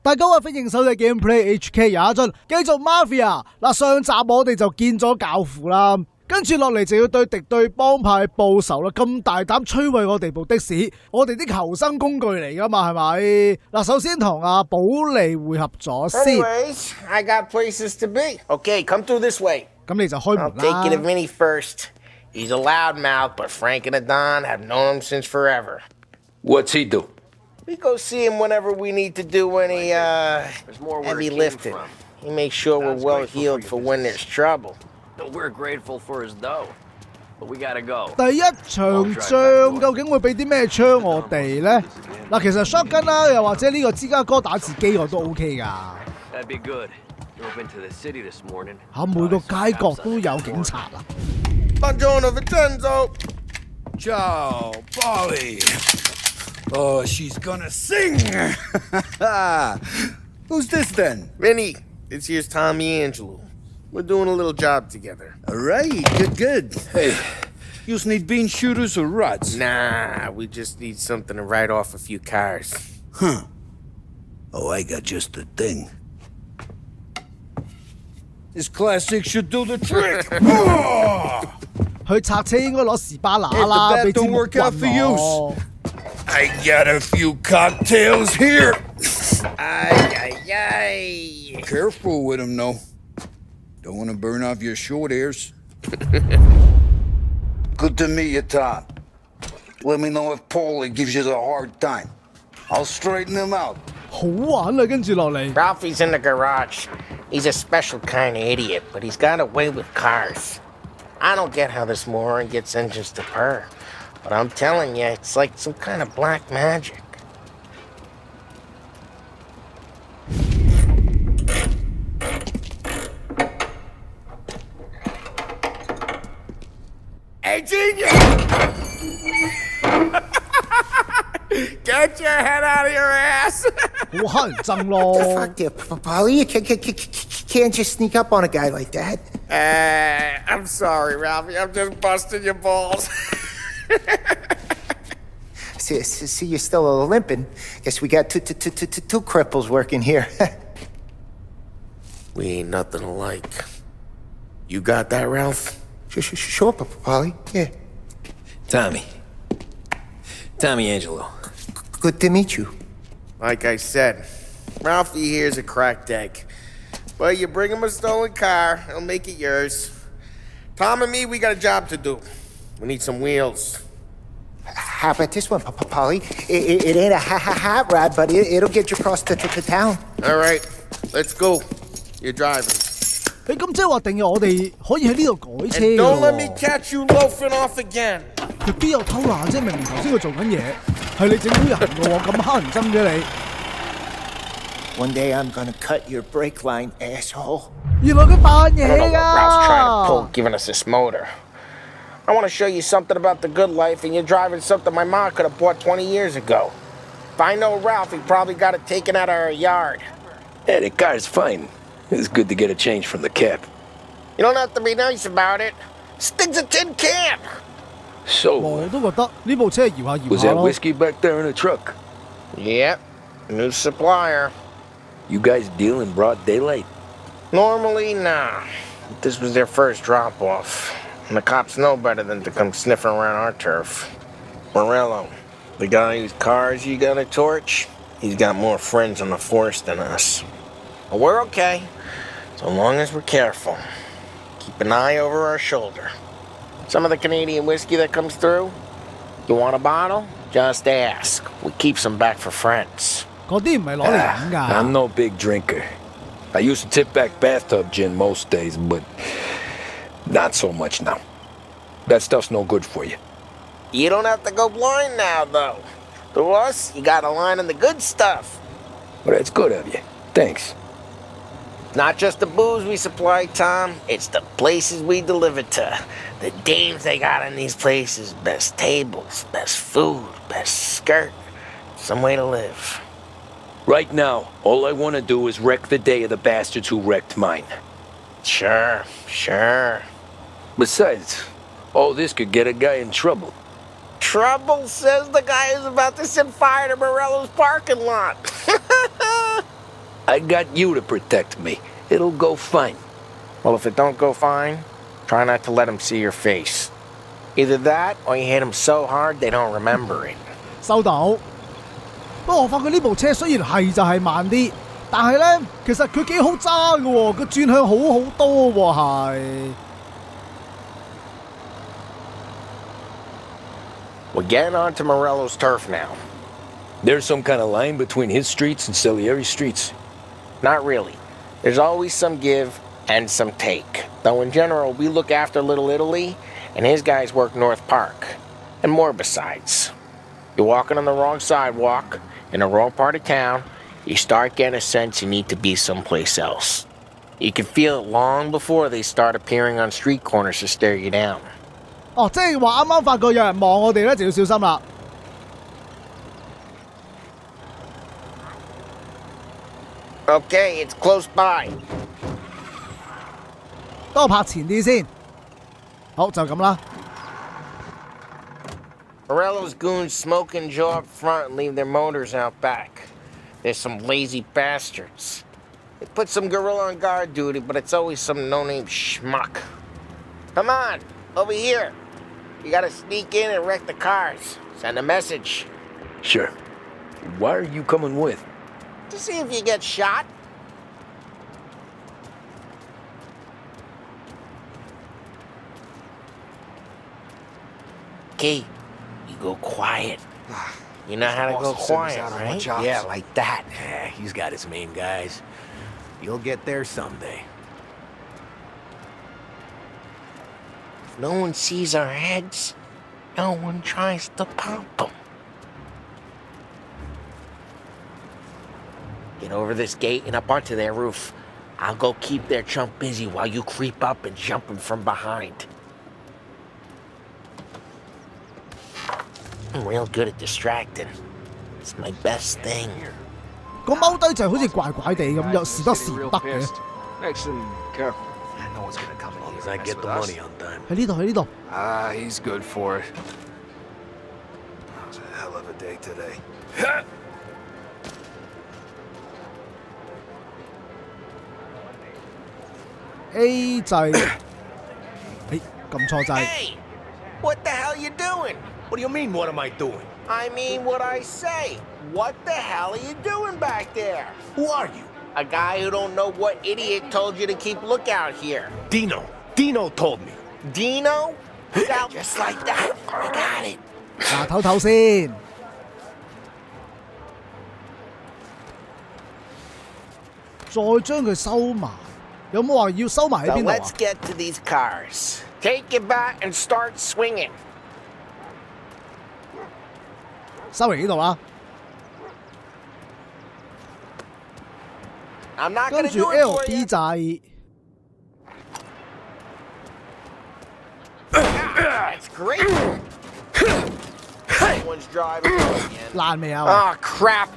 大家好，歡迎收睇 Gameplay HK 廿一樽，繼續 Mafia。上集我哋就見咗教父啦，跟住落嚟就要對敵對幫派報仇啦。咁大膽摧毀我哋部的士，我哋啲求生工具嚟噶嘛，係咪？首先同阿保利會合咗先。Anyways, I got places to be. Okay, come through this way. 咁你就開門啦。I'll take you to Vinny first. He's a loudmouth, but Frank and the Don have known him since forever. What's he do? We go see him whenever we need to do any, heavy lifting. He makes sure we're well healed for when there's trouble. We're grateful for his dough, but we gotta go. 第一場仗究竟會俾啲咩槍我哋呢？其實 shotgun 啦，又或者呢個芝加哥打字機我都 OK 㗎。That'd be good. Drove into the city this morning. 每個街角都有警察啦。Buongiorno, Vincenzo. Ciao, Polly. Oh, she's gonna sing. Who's this then? Vinny, this here's Tommy Angelo. We're doing a little job together. All right, good. Hey, you need bean shooters or rods? Nah, we just need something to write off a few cars. Huh. Oh, I got just the thing. This classic should do the trick. 去拆車應該攞士巴拿啦，俾支木棍我。I got a few cocktails here. Ay. Careful with them, though. Don't want to burn off your short hairs. Good to meet you, Tom. Let me know if Paulie gives you the hard time. I'll straighten him out. 好玩啊，跟住落嚟。Ralphie's in the garage. He's a special kind of idiot, but he's got a way with cars. I don't get how this moron gets engines to purr. But I'm telling you, it's like some kind of black magic. Hey, genius! Get your head out of your ass! 好乞人憎咯。 Fuck you, Polly. You can't just sneak up on a guy like that. I'm sorry, Ralphie. I'm just busting your balls. See, you're still limping. Guess we got two cripples working here. We ain't nothing alike. You got that, Ralph? Sure, Polly. Yeah. Tommy Angelo. Good to meet you. Like I said, Ralphie here's a cracked egg. But you bring him a stolen car, he'll make it yours. Tom and me, we got a job to do. We need some wheels. How about this one, Polly? It ain't a hot rod, but it'll get you across to town. All right, let's go. You're driving. 咁即係話定係我哋可以喺呢度改車 And 㗎 don't let me 喎。 catch you loafing off again. 佢邊有偷懶啫？明明頭先佢做緊嘢，係你整蠱人㗎喎，咁乞人憎嘅你。One day I'm gonna cut your brake line, asshole. 原來佢扮 I don't know 嘢 what Ralph's trying to 㗎。 pull, giving us this motor. I want to show you something about the good life, and you're driving something my mom could have bought 20 years ago. If I know Ralph, he probably got it taken out of our yard. Yeah, the car's fine. It's good to get a change from the cap. You don't have to be nice about it. Stig's a tin can. 我 So, 都覺得呢部車係搖下搖 was 下 that 咯。 whiskey back there in the truck? Yep, new supplier. You guys deal in broad daylight? Normally, nah. This was their first drop-off. And the cops know better than to come sniffing around our turf. Morello, the guy whose cars you got a torch, he's got more friends on the force than us. But we're okay, so long as we're careful. Keep an eye over our shoulder. Some of the Canadian whiskey that comes through, you want a bottle? Just ask. We keep some back for friends. 嗰啲唔係攞嚟飲㗎。 I'm no big drinker. I used to tip back bathtub gin most days, but not so much now. That stuff's no good for you. You don't have to go blind now, though. Through us, you got a line on the good stuff. Well, that's good of you. Thanks. Not just the booze we supply, Tom. It's the places we deliver to. The dames they got in these places. Best tables, best food, best skirt. Some way to live. Right now, all I want to do is wreck the day of the bastards who wrecked mine. Sure. Besides, all this could get a guy in trouble. Trouble says the guy is about to set fire to Morello's parking lot. I got you to protect me. It'll go fine. Well, if it don't go fine, try not to let him see your face. Either that, or you hit him so hard they don't remember it. 收到。不過我發覺呢部車雖然係就係慢啲，但係咧其實佢幾好揸嘅喎，個轉向好好多喎係。We're getting onto Morello's turf now. There's some kind of line between his streets and Salieri streets. Not really. There's always some give and some take. Though in general, we look after Little Italy, and his guys work North Park. And more besides. You're walking on the wrong sidewalk, in the wrong part of town, you start getting a sense you need to be someplace else. You can feel it long before they start appearing on street corners to stare you down. 哦，即係話啱啱發覺有人望我哋咧，就要小心啦。Okay, it's close by. 等我拍前啲先。好，就咁啦。Morello's goons smoke and Joe up front and leave their motors out back. There's some lazy bastards. They put some gorilla on guard duty, but it's always some no-name schmuck. Come on, over here. You gotta sneak in and wreck the cars. Send a message. Sure. Why are you coming with? To see if you get shot. Okay, you go quiet. You know how to go quiet, right? Yeah, like that. Yeah, he's got his main guys. You'll get there someday. If no one sees our heads, no one tries to pop them. Get over this gate and up onto their roof. I'll go keep their chump busy while you creep up and jump him from behind. I'm real good at distracting. It's my best thing. 個踎低就好似怪怪地咁，又時得時唔得嘅。Nice and careful. No one's gonna come in here. I get the money on time. 喺呢度，喺呢度。Ah, he's good for it. That was a hell of a day today. A 掣，誒撳錯掣。 Hey! What the hell you doing? What do you mean, what am I doing? I mean what I say. What the hell are you doing back there? Who are you? A guy who don't know what idiot told you to keep lookout here. Dino. Dino told me. Dino? Sound just like that. I got it. 嗱，唞唞先。再將佢收埋，有冇話要收埋喺 Now 邊度 let's 啊？ get to these cars. Take it back and start swinging. 收嚟呢度啦。 I'm not 跟 gonna 住 do it for LB you. 掣， That's great. Someone's driving again. 爛未啊？ Oh, crap.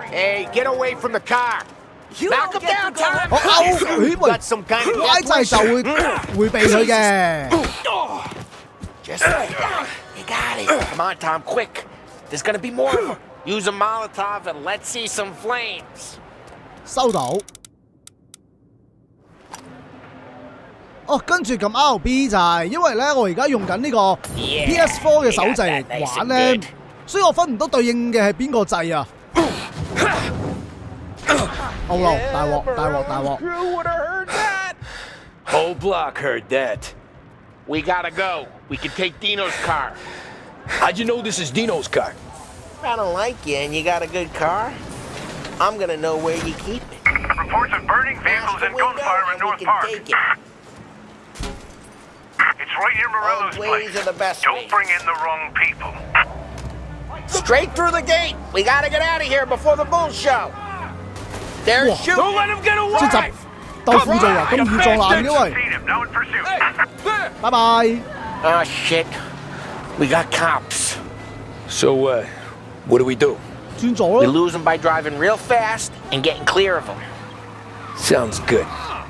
Hey, get away from the car. Knock him down, Tom. 我勾佢 You 喂 got some kind of 拉掣就會迴避佢嘅。 Just like that. You got it. Come on, Tom, quick. There's gonna be more of them. Use a Molotov and let's see some flames. 收到。哦，跟住撳 LB 掣，因為咧我而家用緊呢個 PS4 嘅手掣嚟玩咧，所以我分唔到對應嘅係邊個掣啊。Oh no！大鑊！大鑊！大鑊！ Who would have heard that? Whole block heard that. We gotta go. We can take Dino's car. How'd you know this is Dino's car? I don't like you and you got a good car. I'm gonna know where you keep it. Reports of burning vehicles and gunfire in and we North can Park. take it. It's right near Morello's Both ways place. are the best Don't ways. bring in the wrong people. Straight through the gate. We gotta get out of here before the bull show. They're Whoa. shooting. Don't let him get 即係 away! 豆腐做啊，咁易撞爛嘅喂！ Seen him, now in pursuit. 拜拜。 Oh shit. We got cops. So, what do we do? 轉左 We 咯， lose them by driving real fast and getting clear of them. Sounds good.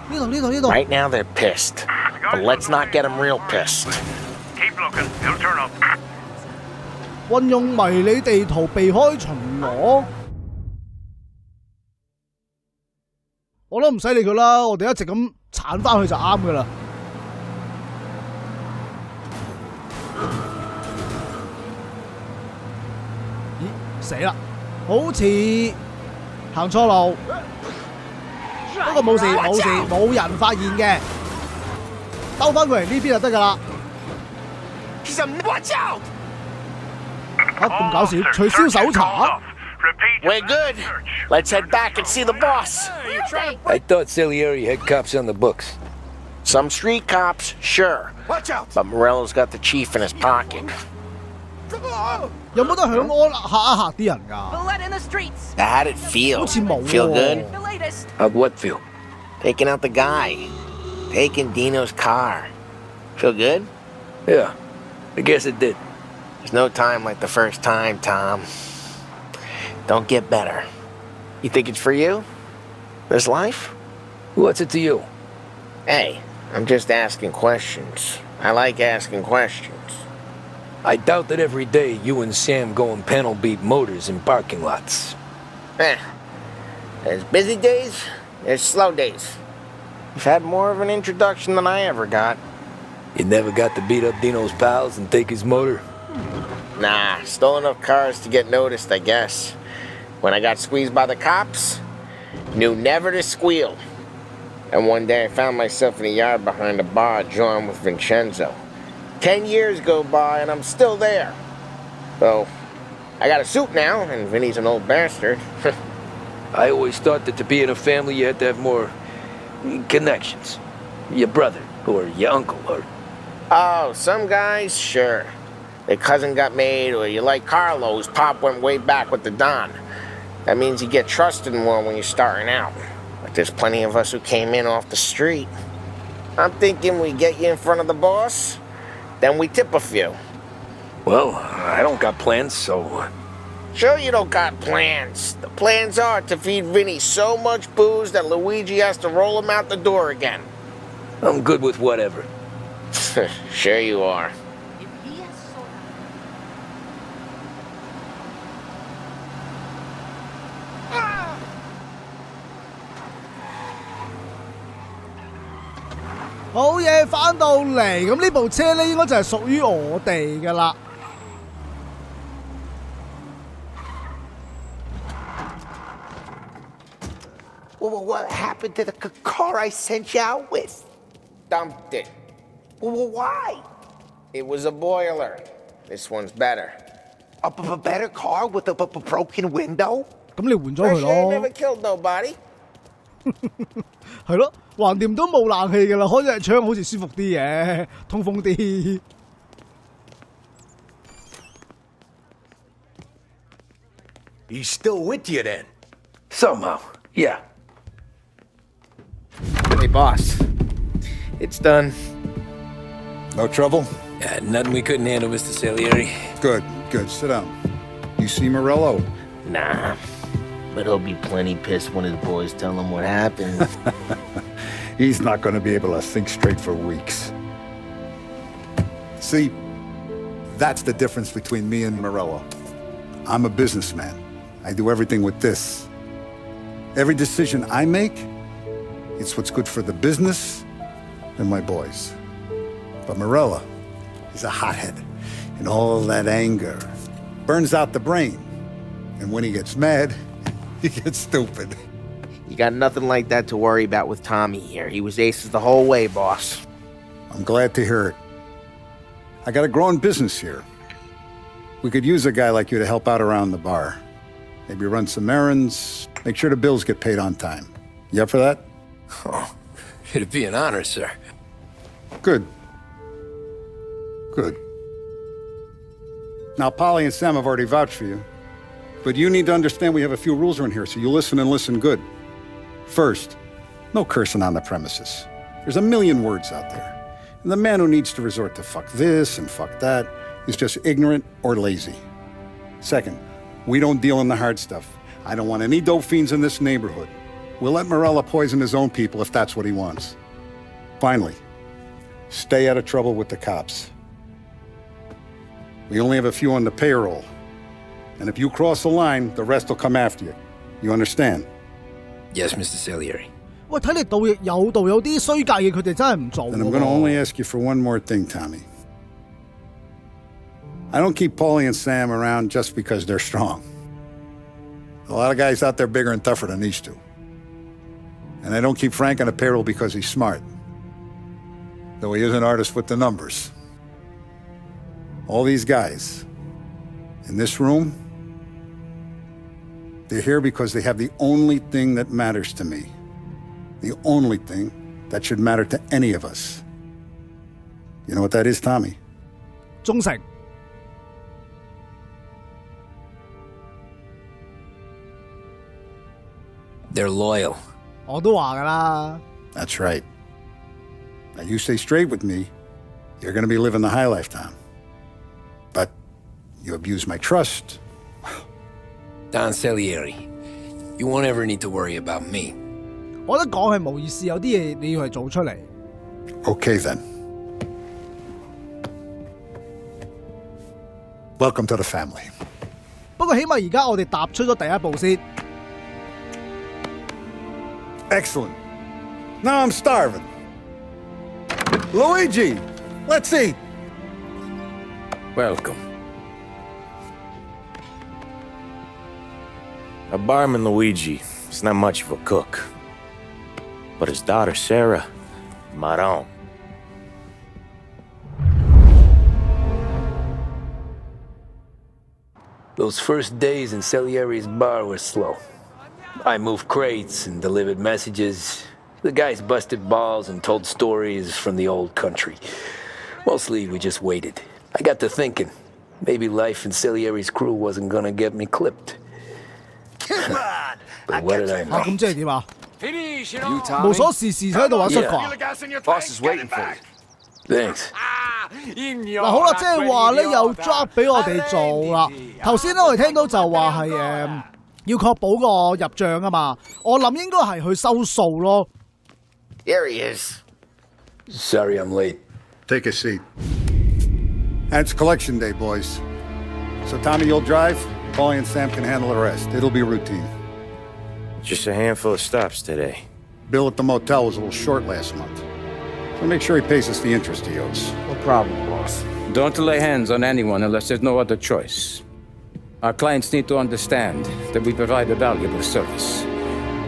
呢度呢度呢度。 Right now they're pissed. We got But let's not get him real pissed. Keep looking. He'll turn up. 運用迷你地圖避開巡邏，我都唔使理佢啦，我哋一直咁鏟翻去就啱噶啦。咦，死啦！好似行錯路，不過冇事冇事，冇人發現嘅，兜翻過嚟呢邊就得噶啦。Watch out! 嚇咁搞笑，取消搜查。 We're good. Let's head back and see the boss. I thought Salieri had cops on the books. Some street cops, sure. Watch out! But Morello's got the chief in his pocket. 有冇得響安嚇一嚇啲人㗎？ Bullet in the streets. How'd it feel? 好似冇 Feel 喎 good? The latest. How'd what feel? Taking out the guy. Taking Dino's car. Feel good? Yeah, I guess it did. There's no time like the first time, Tom. Don't get better. You think it's for you? This life? What's it to you? Hey, I'm just asking questions. I like asking questions. I doubt that every day you and Sam go and panel beat motors in parking lots. There's busy days, there's slow days. You've had more of an introduction than I ever got. You never got to beat up Dino's pals and take his motor? Nah, stole enough cars to get noticed, I guess. When I got squeezed by the cops, knew never to squeal. And one day I found myself in a yard behind a bar drawing with Vincenzo. 10 years go by and I'm still there. So, I got a suit now, and Vinny's an old bastard. I always thought that to be in a family you had to have more connections. Your brother, or your uncle, or... Oh, some guys, sure. Their cousin got made, or you like Carlos, Pop went way back with the Don. That means you get trusted more when you're starting out. But there's plenty of us who came in off the street. I'm thinking we get you in front of the boss, then we tip a few. Well, I don't got plans, so... Sure you don't got plans. The plans are to feed Vinny so much booze that Luigi has to roll him out the door again. I'm good with whatever. Sure you are. If he has soda. 好嘢，翻到嚟，咁呢部車咧應該就係屬於我哋噶啦。Well, what happened to the car I sent you out with? Dumped it. Well, why? It was a boiler. This one's better. A better car with a broken window? 咁你換咗佢 Fresh air 咯， never killed nobody. 係咯，橫掂都冇冷氣噶啦，開隻窗好似舒服啲嘅，通風啲。He's still with you then? Somehow, yeah. Hey, boss. It's done. No trouble? Yeah, nothing we couldn't handle, Mr. Salieri. Good, good. Sit down. You see Morello? Nah. But he'll be plenty pissed when his boys tell him what happened. He's not going to be able to think straight for weeks. See, that's the difference between me and Morello. I'm a businessman. I do everything with this. Every decision I make, it's what's good for the business and my boys. But Morello, he's a hothead. And all that anger burns out the brain. And when he gets mad, he gets stupid. You got nothing like that to worry about with Tommy here. He was aces the whole way, boss. I'm glad to hear it. I got a growing business here. We could use a guy like you to help out around the bar. Maybe run some errands, make sure the bills get paid on time. You up for that? Oh, it'd be an honor, sir. Good. Good. Now, Polly and Sam have already vouched for you. But you need to understand we have a few rules around here, so you listen and listen good. First, no cursing on the premises. There's a million words out there. And the man who needs to resort to fuck this and fuck that is just ignorant or lazy. Second, we don't deal in the hard stuff. I don't want any dope fiends in this neighborhood. We'll let Morella poison his own people if that's what he wants. Finally, Stay out of trouble with the cops. We only have a few on the payroll. And if you cross the line, the rest will come after you. You understand? Yes, Mr. Salieri. 喂，睇嚟盜亦有道，有啲衰格嘢佢哋真係唔做。Then I'm going to only ask you for one more thing, Tommy. I don't keep Paulie and Sam around just because they're strong. A lot of guys out there bigger and tougher than these two. And I don't keep Frank on the payroll because he's smart. Though he is an artist with the numbers. All these guys in this room, they're here because they have the only thing that matters to me. The only thing that should matter to any of us. You know what that is, Tommy? 忠誠。They're loyal. 我都話㗎啦。That's right. Now you stay straight with me, you're going to be living the high life, Tom. But you abuse my trust. Don Salieri, you won't ever need to worry about me. 我覺得講係冇意思，有啲嘢你要係做出嚟。Okay then. Welcome to the family. 不過起碼而家我哋踏出咗第一步先。Excellent. Now I'm starving. Luigi, let's eat. Welcome. Our barman Luigi is not much of a cook. But his daughter Sarah, Maron. Those first days in Salieri's bar were slow. I moved crates and delivered messages. The guys busted balls and told stories from the old country. Mostly we just waited. I got to thinking, maybe life in Salieri's crew wasn't gonna get me clipped. Come on! But what did I know? 咁即係點啊？ Finish it 無所事事喺度玩摔角啊！ Boss is waiting for you. Thanks. 嗱好啦，即係話咧有 job 俾我哋做啦。頭先咧我哋聽到就話係要確保個入帳啊嘛，我諗應該係去收數咯。There he is. Sorry I'm late. Take a seat. And it's collection day, boys. So Tommy, you'll drive. Paulie and Sam can handle the rest. It'll be routine. Just a handful of stops today. Bill at the motel was a little short last month. So make sure he pays us the interest he owes. No problem, boss. Don't lay hands on anyone unless there's no other choice. Our clients need to understand that we provide a valuable service.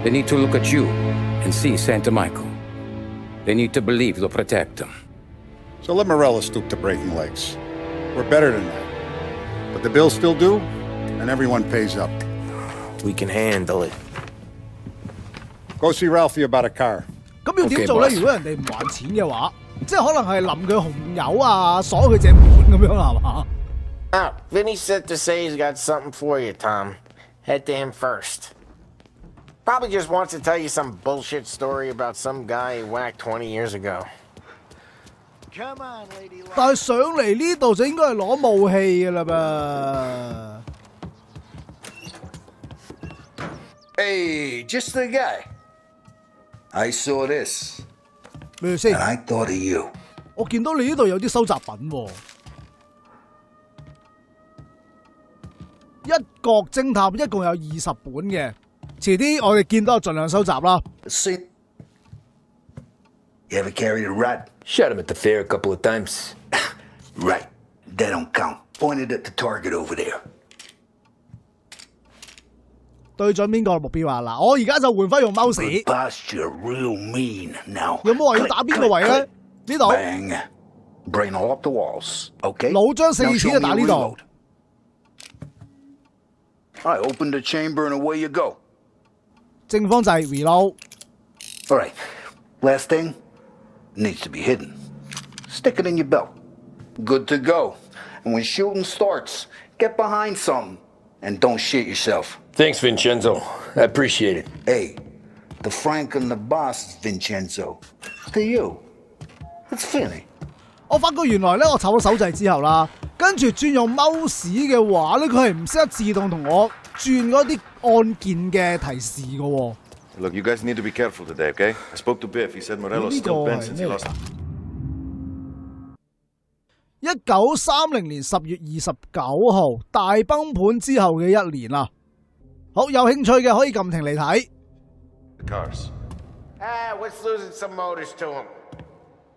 They need to look at you and see Santa Michael. They need to believe you'll protect them. So let Morella stoop to breaking legs. We're better than that. But the bill's still due, and everyone pays up. We can handle it. Go see Ralphie about a car. 咁要點做咧？如果人哋唔還錢嘅話，即係可能係淋佢紅油啊，鎖佢隻門咁樣係嘛？ Ah, Vinny sent to say he's got something for you, Tom. Head to him first. Probably just wants to tell you some bullshit story about some guy he whacked 20 years ago. Come on, lady. 但係上嚟呢度就應該係攞武器㗎啦噃。Hey, just the guy. I saw this. 咩先？ And I thought of you. 我見到你呢度有啲收集品喎。一國偵探一共有20本嘅，遲啲我哋見到就盡量收集啦。See? You ever carried a rat? Shot him at the fair a couple of times. Right. That don't count. Pointed at the target over there. 對準邊個目標啊？嗱，我而家就換翻用 mouse。 Posture real mean now. 有冇話要打邊個位咧？呢度。Bang. Brain all up the walls. Okay. 老張4次就打呢度。I open the chamber and away you go. 正方掣 reload。 All right. Last thing needs to be hidden. Stick it in your belt. Good to go. And when shooting starts, get behind something and don't shit yourself. Thanks, Vincenzo. I appreciate it. Hey, the Frank and the boss is Vincenzo. To you, it's Finny. 我發覺原來咧，我炒咗手掣之後啦，跟住轉用 mouse 嘅話咧，佢係唔識得自動同我轉嗰啲按鍵嘅提示嘅喎。Look, you guys need to be careful today, okay? I spoke to Biff. He said Morello's still bent since he lost. 1930年10月29號，大崩盤之後嘅一年啦。好，有興趣嘅可以撳停嚟睇。Cars. What's losing some motors to him?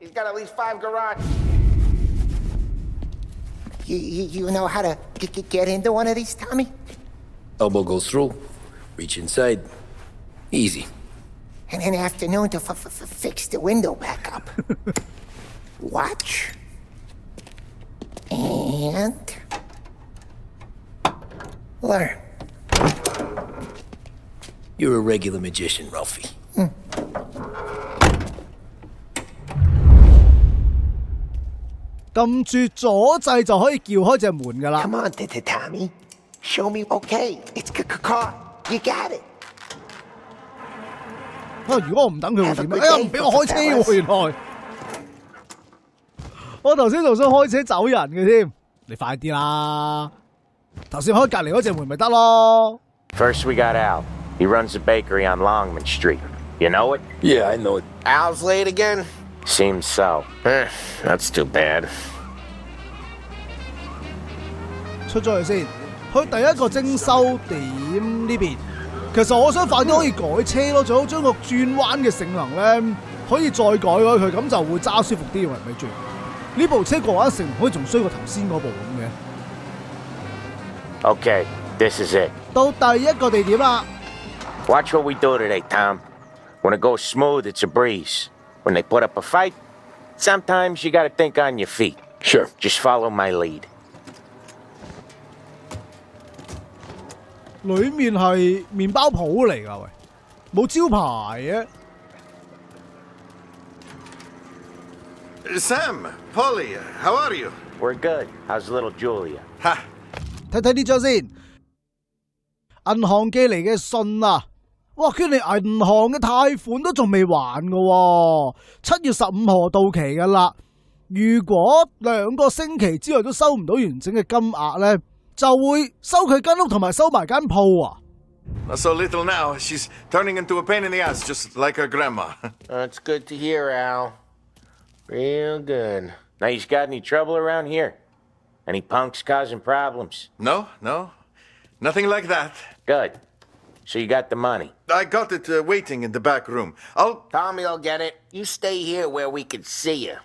He's got at least 5 garages. You know how to get into one of these, Tommy? Elbow goes through, reach inside. Easy. And an afternoon to fix the window back up. Watch. And learn. You're a regular magician, Ralphie. 撳住左掣就可以撬開隻門噶啦。Come on, Tommy. Show me. Okay, it's car. You got it. 如果我唔等佢會點？哎呀，唔俾我開車喎！原來我頭先仲想開車走人嘅添，你快啲啦！頭先開隔離嗰隻門咪得咯。First we got Al. He runs a bakery on Longman Street. You know it? Yeah, I know it. Al's late again? Seems so. That's too bad. 出咗去先，去第一個徵收點呢邊。其實我想快啲可以改車咯，最好將個轉彎嘅性能咧可以再改佢，咁就會揸舒服啲，係咪轉？呢部車過彎性能可以仲衰過頭先嗰部咁嘅。Okay, this is it. 到第一個地點啦。Watch what we do today, Tom. When it goes smooth, it's a breeze. When they put up a fight, sometimes you gotta think on your feet. Sure. Just follow my lead. 裏面係麵包鋪嚟㗎，喂，冇招牌嘅。Sam, Polly, how are you? We're good. How's little Julia? 睇睇呢張先，銀行寄嚟嘅信啊！哇，佢連銀行嘅貸款都仲未還㗎喎，7月15號到期㗎啦。如果2個星期之內都收唔到完整嘅金額咧，就會收佢間屋同埋收埋間鋪啊！ Not so little now. She's turning into a pain in the ass, just like her grandma. That's good to hear, Al. Real good. Now, you got any trouble around here? Any punks causing problems? No, nothing like that. Good. So you got the money? I got it waiting in the back room. Tommy'll get it. You stay here where we can see you.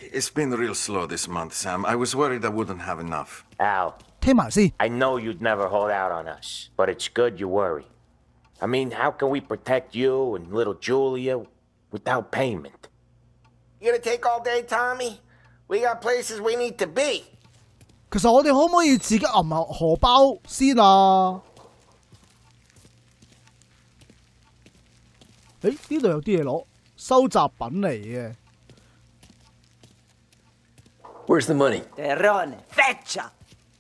It's been real slow this month, Sam. I was worried I wouldn't have enough. Al. 聽埋先。I know you'd never hold out on us, but it's good you worry. I mean, how can we protect you and little Julia without payment? You gonna take all day, Tommy? We got places we need to be. 其實我哋可唔可以自己揞下荷包先啊？誒，呢度有啲嘢攞，收集品嚟嘅。Where's the money? Terrone, feccia!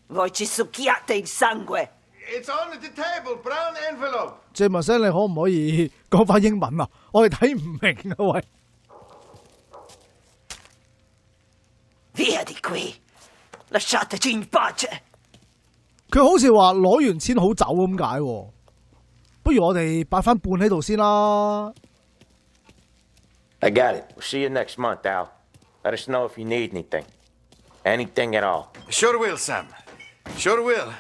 Voi ci succhiate il sangue! It's on the table, brown envelope. 借問聲，你可唔可以講翻英文啊？我哋睇唔明啊，喂！ Via di qui! Lasciateci in pace! 佢好似話攞完錢好走咁解喎，不如我哋擺翻半喺度先啦。I got it. We'll see you next month, Al. Let us know if you need anything. Anything at all. Sure will, Sam. Sure will.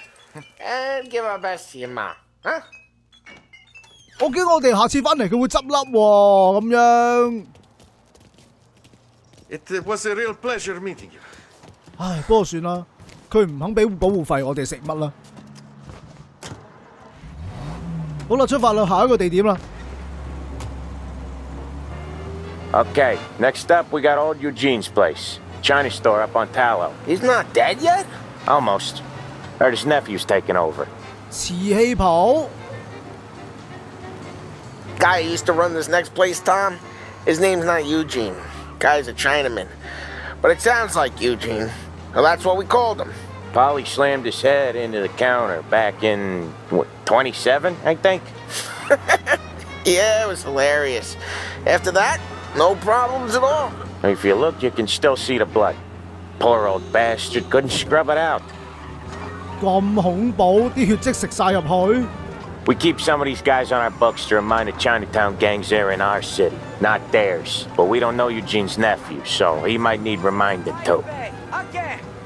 And give our best to your mom, huh? 我驚我哋下次翻嚟佢會執笠喎，咁樣。It was a real pleasure meeting you. 唉，不過算啦，佢唔肯俾保護費，我哋食乜啦？好啦，出發啦，下一個地點啦。Okay, next up we got old Eugene's place. China store up on Tallow. He's not dead yet? Almost. Heard his nephew's taking over. 瓷器鋪。Guy who used to run this next place, Tom? His name's not Eugene. Guy's a Chinaman. But it sounds like Eugene. Well, that's what we called him. Polly slammed his head into the counter back in, 27, I think? Yeah, it was hilarious. After that, no problems at all. If you look, you can still see the blood. Poor old bastard couldn't scrub it out. 咁恐怖，啲血跡食晒入去。We keep some of these guys on our books to remind the Chinatown gangs they're in our city, not theirs. But we don't know Eugene's nephew, so he might need reminding too.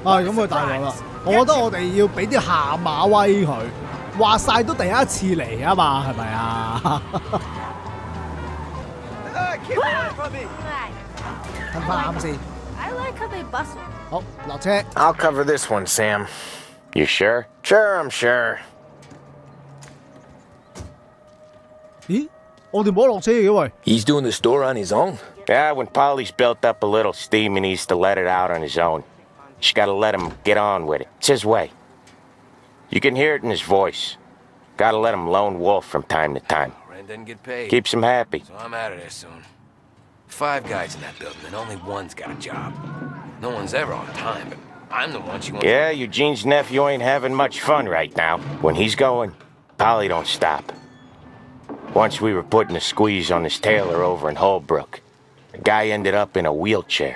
咁佢大鑊啦！我覺得我哋要俾啲下馬威佢，話晒都第一次嚟啊嘛，係咪啊？吞翻啱先。I like how they bustle. 好，落車。I'll cover this one, Sam. You sure? Sure, I'm sure. 咦？我哋冇得落車嘅喂。He's doing the store on his own? Yeah, when Polly's built up a little steam, he needs to let it out on his own. Just gotta let him get on with it. It's his way. You can hear it in his voice. Gotta let him lone wolf from time to time. Rent didn't get paid. Keeps him happy. So I'm out of there soon. 5 guys in that building, and only one's got a job. No one's ever on time, but I'm the one she wants. Yeah, Eugene's nephew ain't having much fun right now. When he's going, Polly don't stop. Once we were putting a squeeze on this tailor over in Holbrook. The guy ended up in a wheelchair.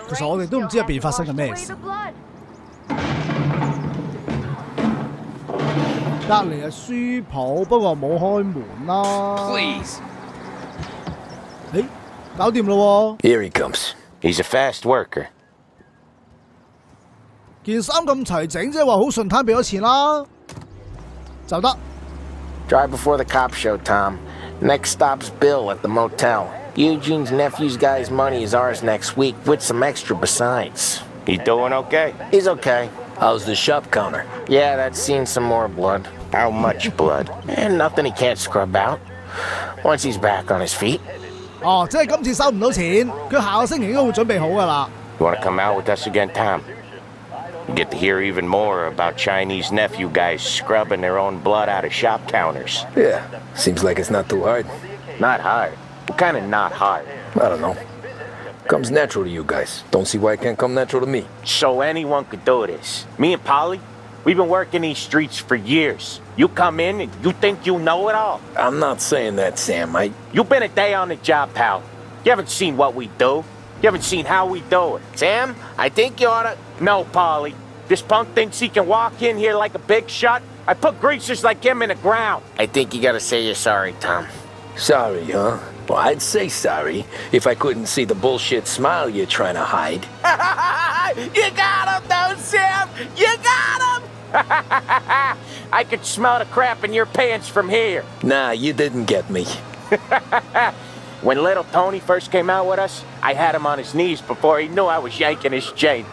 其實我哋都唔知入邊發生緊咩事。隔離係書鋪，不過冇開門啦。Please. 誒，搞掂咯喎！ Here he comes. He's a fast worker. 件衫咁齊整，即係話好順攤俾咗錢啦，就得。Drive before the cops show, Tom. Next stop's Bill at the motel. Eugene's nephew's guy's money is ours next week, with some extra besides. He doing okay? He's okay. How's the shop counter? Yeah, that's seen some more blood. How much blood? And nothing he can't scrub out. Once he's back on his feet. 哦，即係今次收唔到錢，佢下個星期應該會準備好㗎啦。You want to come out with us again, Tom? You get to hear even more about Chinese nephew guys scrubbing their own blood out of shop counters. Yeah, seems like it's not too hard. Not hard. What kind of not hard? I don't know. Comes natural to you guys. Don't see why it can't come natural to me. So anyone could do this. Me and Polly, we've been working these streets for years. You come in and you think you know it all. I'm not saying that, Sam. You've been a day on the job, pal. You haven't seen what we do. You haven't seen how we do it. Sam, I think you oughta... No, Polly. This punk thinks he can walk in here like a big shot. I put greasers like him in the ground. I think you gotta say you're sorry, Tom. Sorry, huh? Well, I'd say sorry if I couldn't see the bullshit smile you're trying to hide. You got him, though, Sam! You got him! I could smell the crap in your pants from here. Nah, you didn't get me. When little Tony first came out with us, I had him on his knees before he knew I was yanking his chain.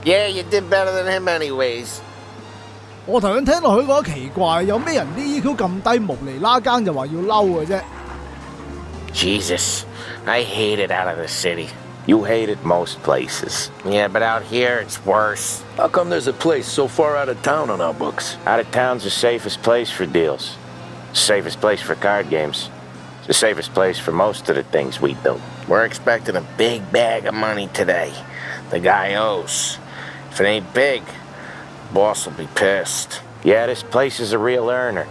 Yeah, you did better than him anyways. 我頭先聽落去覺得奇怪，有咩人啲 EQ 咁低，無厘啦更就話要嬲嘅啫。Jesus, I hate it out of the city. You hate it most places. Yeah, but out here it's worse. How come there's a place so far out of town on our books? Out of town's the safest place for deals. Safest place for card games. It's the safest place for most of the things we do. We're expecting a big bag of money today. The guy owes. If it ain't big, boss will be pissed. Yeah, this place is a real earner.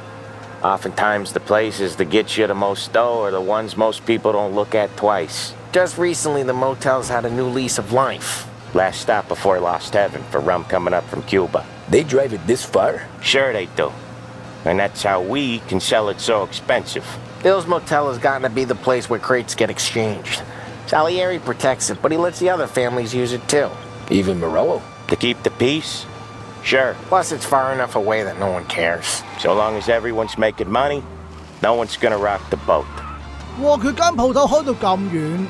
Oftentimes the places that get you the most dough are the ones most people don't look at twice. Just recently the motel's had a new lease of life. Last stop before Lost Heaven for rum coming up from Cuba. They drive it this far? Sure they do. And that's how we can sell it so expensive. Bill's Motel has gotten to be the place where crates get exchanged. Salieri protects it, but he lets the other families use it too. Even Morello? To keep the peace? Sure. Plus it's far enough away that no one cares. So long as everyone's making money, no one's gonna rock the boat. 哇！佢間鋪頭開到咁遠，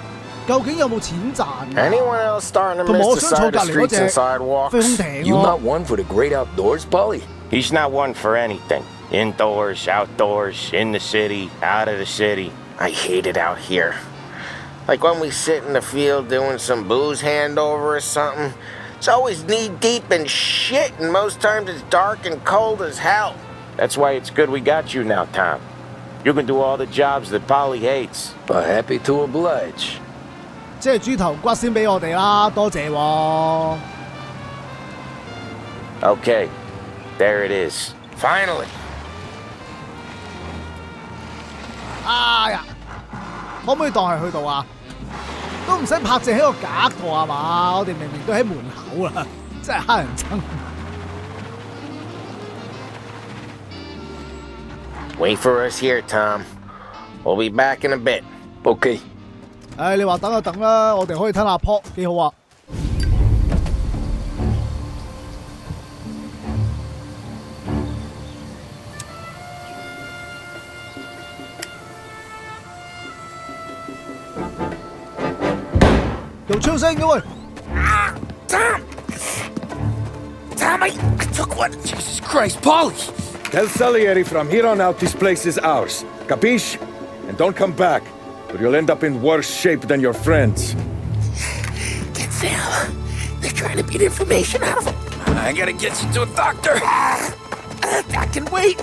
究竟有冇錢賺㗎 Anyone else starting to miss the side of streets and sidewalks? 飛空艇 You not one for the great outdoors, Polly? He's not one for anything. Indoors, outdoors, in the city, out of the city. I hate it out here. Like when we sit in the field doing some booze handover or something. It's always knee-deep in shit, and most times it's dark and cold as hell. That's why it's good we got you now, Tom. You can do all the jobs that Polly hates. Happy to oblige. 即係豬頭骨先俾我哋啦，多謝喎。Okay, there it is. Finally. 哎呀，可唔可以當係去到啊？都唔使拍正喺個架度係嘛？我哋明明都喺門口啦，真係乞人憎。Wait for us here, Tom. We'll be back in a bit. Okay. 你話等就等啦，我哋可以聽下 Pop， 幾好啊！有槍聲嘅喂 Tom, I took one. Jesus Christ, Paulie! Tell Salieri from here on out this place is ours. Capiche? And don't come back, or you'll end up in worse shape than your friends. Get Sam. They're trying to beat information out of him. I gotta get you to a doctor. I can wait.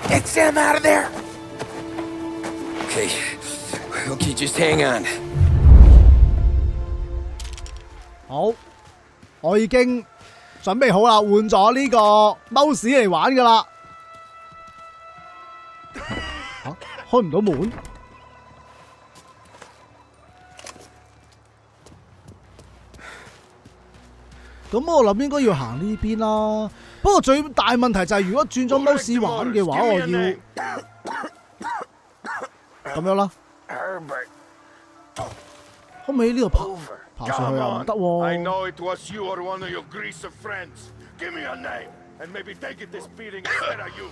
Get Sam out of there. Okay, just hang on. 好，我已經準備好啦，換咗呢個 mouse 嚟玩噶啦。開唔到門？咁我諗應該要行呢邊啦。不過最大問題就係如果轉咗 mouse 玩嘅話，我要咁樣啦。可唔可以呢度爬上去啊？唔得喎。I know it was you or one of your greaser friends. Give me your name, and maybe they get this beating instead of you.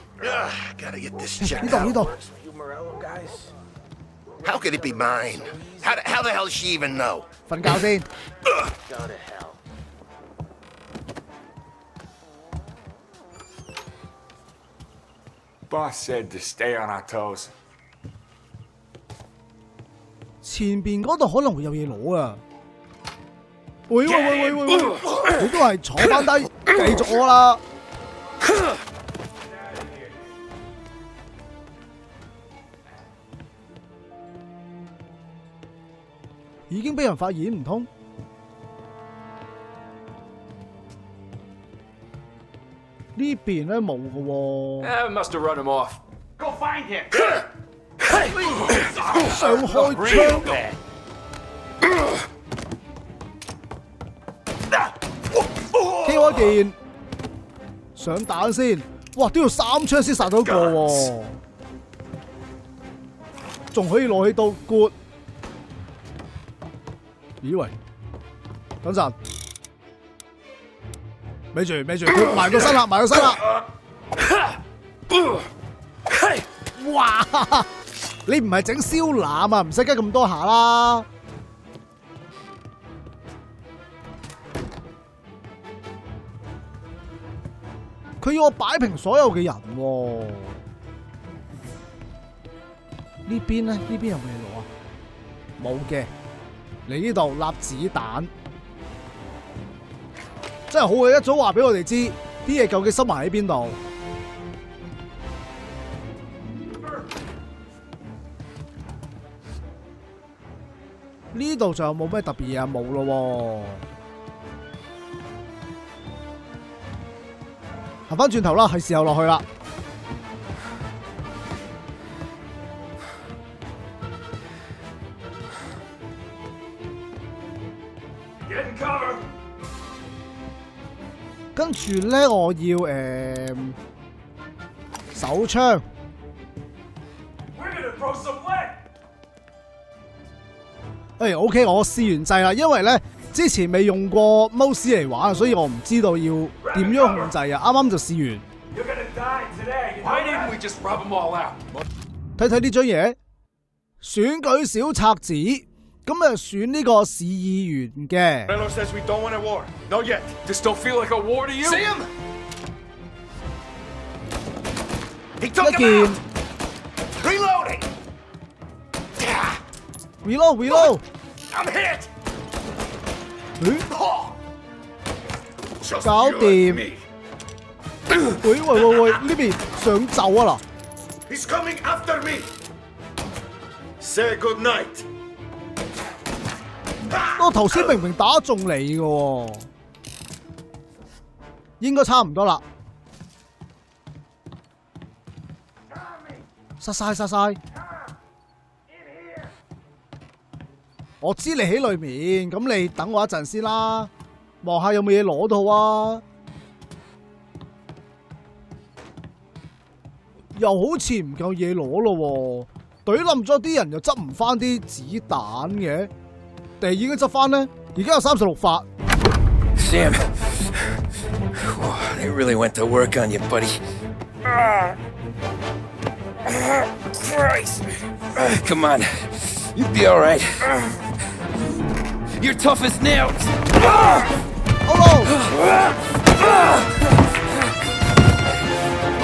Gotta get this checked 呢度。 You Morello guys? How could it be mine? How the hell does she even know? 瞓覺先。Go to hell. Boss said to stay on our toes. 前邊嗰度可能會有嘢攞啊！喂，你都係坐翻低，繼續屙啦！已經俾人發現唔通？呢邊咧冇嘅喎。Must have run him off. Go find him. 上開槍。K 開件，上彈先。哇！都要3槍先殺到個喎，仲可以攞起刀割。咦喂，等陣，咪住，埋個身啦，哇！你唔係整燒腩啊，唔使跟咁多下啦。佢要我擺平所有嘅人喎。呢邊咧？呢邊有冇嘢攞啊？冇嘅。嚟呢度立子彈，真係好嘅，一早話俾我哋知啲嘢究竟收埋喺邊度。呢度仲有冇咩特別嘢啊？冇咯喎。行返轉頭啦，係時候落去啦。跟住咧，我要手槍。OK， 我試完掣啦，因為咧之前未用過 mouse 嚟玩，所以我唔知道要點樣控制啊。啱啱就試完。睇睇呢張嘢，選舉小冊子。咁啊，選呢個市議員嘅。一件。Reload。搞掂。喂，呢邊想走啊嗱。我頭先明明打中你嘅喎，應該差唔多啦。殺晒！我知你喺裏面，咁你等我一陣先啦，望下有冇嘢攞到啊！又好似唔夠嘢攞咯，懟冧咗啲人又執唔翻啲子彈嘅，定係已經執翻呢？而家有36發。Sam, they really went to work on you, buddy. Christ. Come on. You'll be all right. You're tough as nails. Oh no!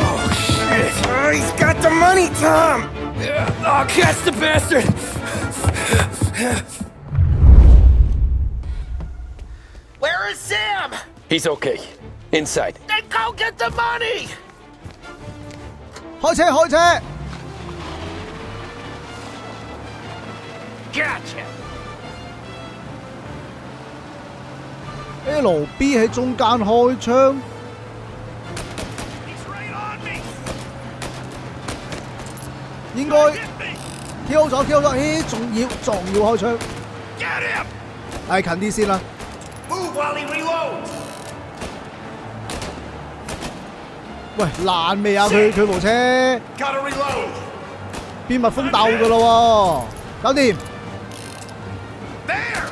Oh, shit. He's got the money, Tom. Oh, catch the bastard. Where is Sam? He's okay. Inside. Then go get the money! 開車開車 Gotcha!！LB 喺中間開槍，應該 Q 咗 Q 咗，咦？仲要開槍？係近啲先啦。Move while he reloads! 喂，爛未啊？佢部車 Gotta reload! 變蜜蜂鬥噶咯喎，搞掂。There!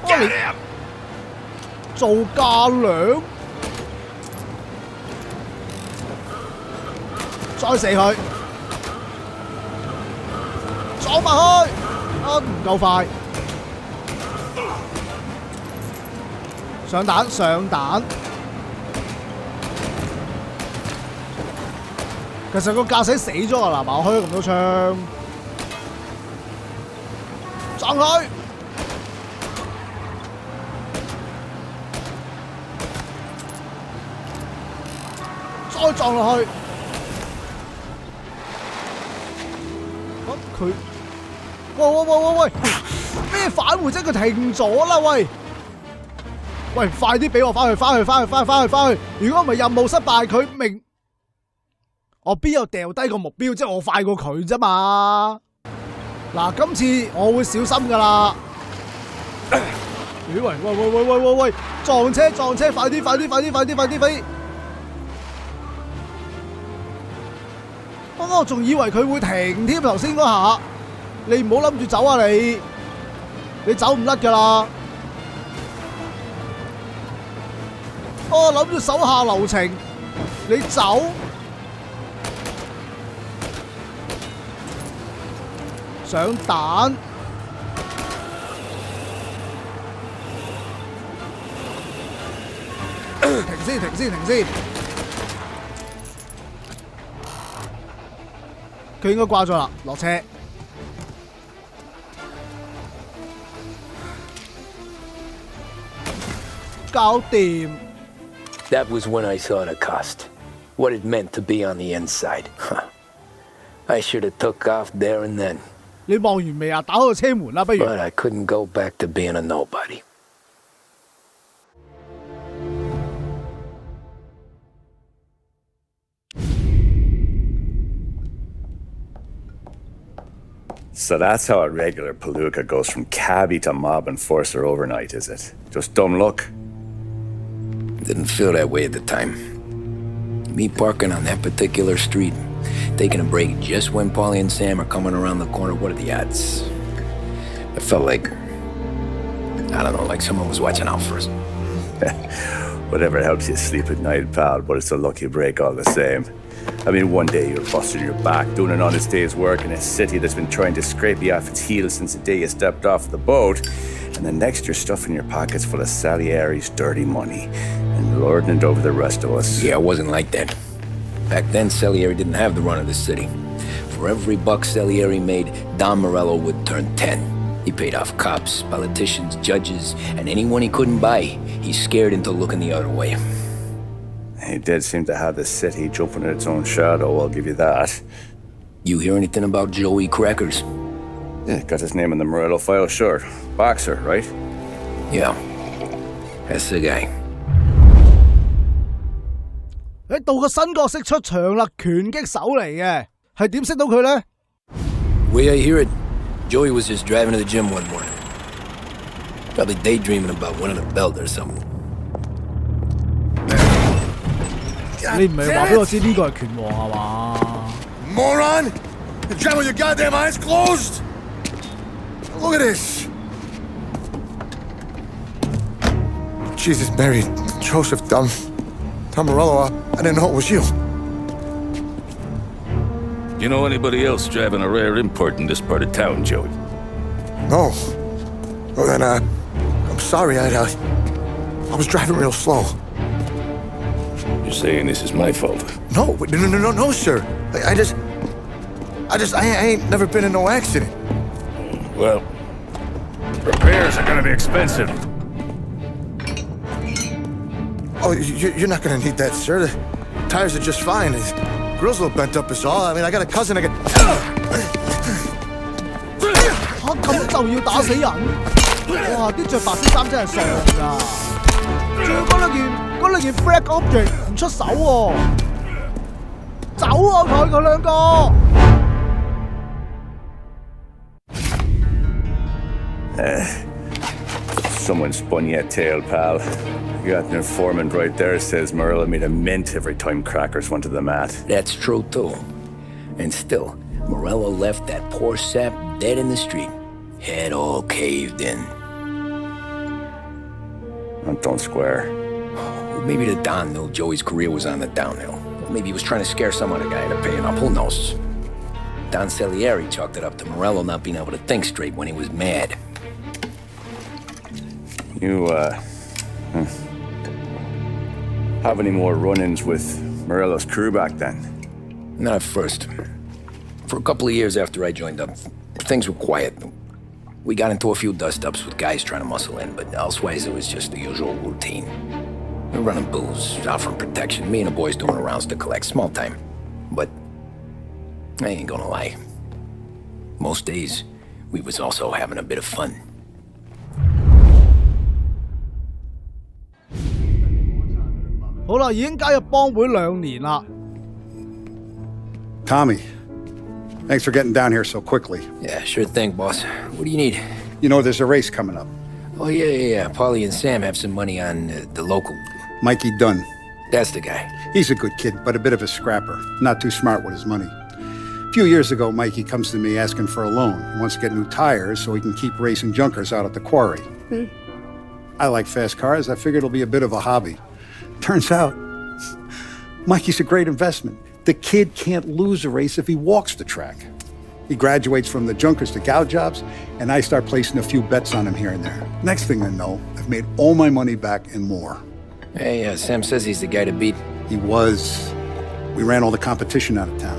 我連做價量，再射佢，撞埋去，唔夠快。上彈上彈，其實個駕駛死咗啊！嗱，矛開咁多槍，撞佢，再撞落去。佢，喂！咩返回啫？佢停咗啦，喂！喂，快啲俾我翻去！如果唔係任務失敗，佢明我邊有掉低個目標，即係我快過佢啫嘛。嗱，今次我會小心噶啦。喂！撞車！快啲！我仲以為佢會停添，頭先嗰下，你唔好諗住走啊！你走唔甩噶啦。我諗住手下留情，你走，上彈，停先，佢應該掛咗啦，落車，搞掂。That was when I saw the cost. What it meant to be on the inside. I should have took off there and then. 你望完未啊？打開個車門啦，不如。But I couldn't go back to being a nobody. So that's how a regular palooka goes from cabbie to mob enforcer overnight, is it? Just dumb luck? Didn't feel that way at the time. Me parking on that particular street, taking a break just when Paulie and Sam are coming around the corner, what are the odds? I felt like, I don't know, like someone was watching out for us. Whatever helps you sleep at night, pal, but it's a lucky break all the same. I mean, one day you're busting your back, doing an honest day's work in a city that's been trying to scrape you off its heels since the day you stepped off the boat, and the next you're stuffing your pockets full of Salieri's dirty money and lording it over the rest of us. Yeah, it wasn't like that. Back then, Salieri didn't have the run of the city. For every buck Salieri made, Don Morello would turn 10. He paid off cops, politicians, judges, and anyone he couldn't buy, he scared into looking the other way. He did seem to have the city jumping in its own shadow, I'll give you that. You hear anything about Joey Crackers? Yeah, got his name in the Morello file, sure. Boxer, right? Yeah. That's the guy. 到個新角色出場啦，拳擊手嚟嘅，係點識到佢呢？ Way I hear it, Joey was just driving to the gym one morning. Probably daydreaming about winning a belt or something. 你唔係話俾我知呢個係拳王係嘛 Moron! You're driving with your goddamn eyes closed? Look at this. Jesus, Mary, Joseph, Tom Morello, I didn't know it was you. You know anybody else driving a rare import in this part of town, Joey? No. Well, then, I'm sorry, I was driving real slow. You're saying this is my fault? No, sir. I ain't never been in no accident. Well, repairs are gonna be expensive. Oh, you're not gonna need that, sir. The tires are just fine. The grill's a little bent up is all. I mean, I got a cousin I can... 嚇咁就要打死人？哇！啲着白色衫真係傻㗎！仲要嗰兩件 black object 唔出手喎、走啊佢兩個！ Someone spun you a tail, pal. You got an informant right there says Morello made a mint every time crackers went to the mat. That's true, too. And still, Morello left that poor sap dead in the street. Head all caved in. Don't square. Well, maybe the Don knew Joey's career was on the downhill. Or maybe he was trying to scare some other guy into paying up. Who knows? Don Salieri chalked it up to Morello not being able to think straight when he was mad. You, have any more run-ins with Morello's crew back then? Not at first. For a couple of years after I joined up, things were quiet. We got into a few dust-ups with guys trying to muscle in, but elsewise it was just the usual routine. We're running booze, offering protection, me and the boys doing rounds to collect, small time. But I ain't gonna lie. Most days, we was also having a bit of fun. Tommy, thanks for getting down here so quickly. Yeah, sure thing, boss. What do you need? You know there's a race coming up. Oh, yeah. Paulie and Sam have some money on the local. Mikey Dunn. That's the guy. He's a good kid, but a bit of a scrapper. Not too smart with his money. A few years ago, Mikey comes to me asking for a loan. He wants to get new tires so he can keep racing junkers out at the quarry. I like fast cars. I figured it'll be a bit of a hobby. Turns out, Mikey's a great investment. The kid can't lose a race if he walks the track. He graduates from the junkers to gal jobs, and I start placing a few bets on him here and there. Next thing I know, I've made all my money back and more. Hey, Sam says he's the guy to beat. He was. We ran all the competition out of town.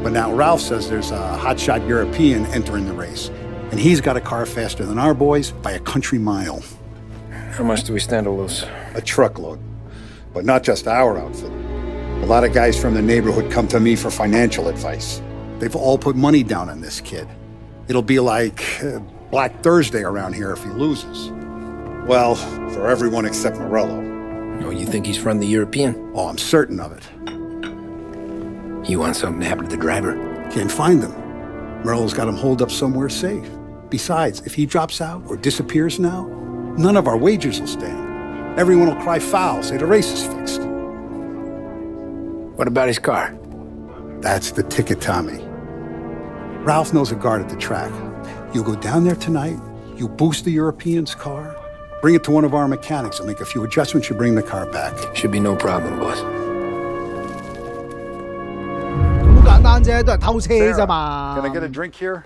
But now Ralph says there's a hotshot European entering the race, and he's got a car faster than our boys by a country mile. How much do we stand to lose? A truckload. But not just our outfit. A lot of guys from the neighborhood come to me for financial advice. They've all put money down on this kid. It'll be like Black Thursday around here if he loses. Well, for everyone except Morello. Oh, you think he's from the European? Oh, I'm certain of it. You want something to happen to the driver? Can't find him. Morello's got him holed up somewhere safe. Besides, if he drops out or disappears now, none of our wagers will stand. Everyone will cry foul, say the race is fixed. What about his car? That's the ticket, Tommy. Ralph knows a guard at the track. You go down there tonight, you boost the European's car, bring it to one of our mechanics, and make a few adjustments, you bring the car back. Should be no problem, boss. 好簡單啫，都係偷車啫嘛。 Can I get a drink here?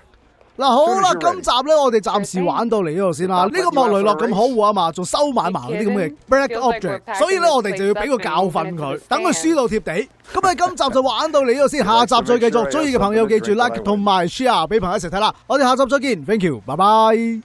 嗱好啦，今集咧我哋暫時玩到嚟呢度先啦。呢個莫雷諾咁可惡啊嘛，仲收買埋嗰啲咁嘅 black object， 所以咧我哋就要俾個教訓佢，等佢輸到貼地。咁啊，今集就玩到嚟呢度先，下集再繼續。中意嘅朋友記住 like 同埋 share 俾朋友一齊睇啦。我哋下集再見 ，thank you，拜拜。